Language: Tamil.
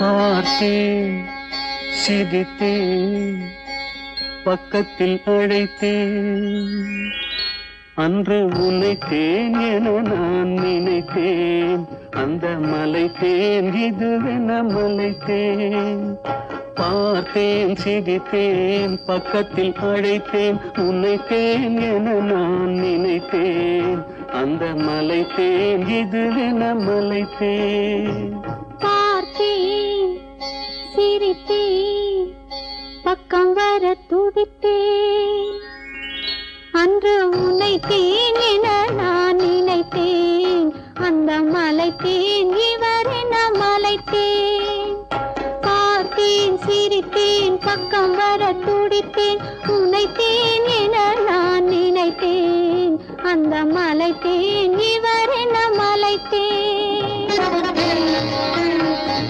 பார்த்தேன், சிரித்தேன், பக்கத்தில் அழைத்தேன். அன்று உன்னைத்தேன் என நான் நினைத்தேன். அந்த மலைத்தேன் இதுவென மலைத்தேன். பார்த்தேன், சிரித்தேன், பக்கத்தில் அழைத்தேன். உன்னைத்தேன் என நான் நினைத்தேன். அந்த மலைத்தேன் இதுவென மலைத்தேன். பார்த்தேன், சிரித்தேன், பக்கம் வர துடித்தேன். அன்று உன்னைத்தேன் என நான் நினைத்தேன். அந்த மலைத்தேன் இவரென மலைத்தேன். பார்த்தேன், சிரித்தேன், பக்கம் வர துடித்தேன். உன்னைத்தேன் என நான் நினைத்தேன். அந்த மலைத்தேன்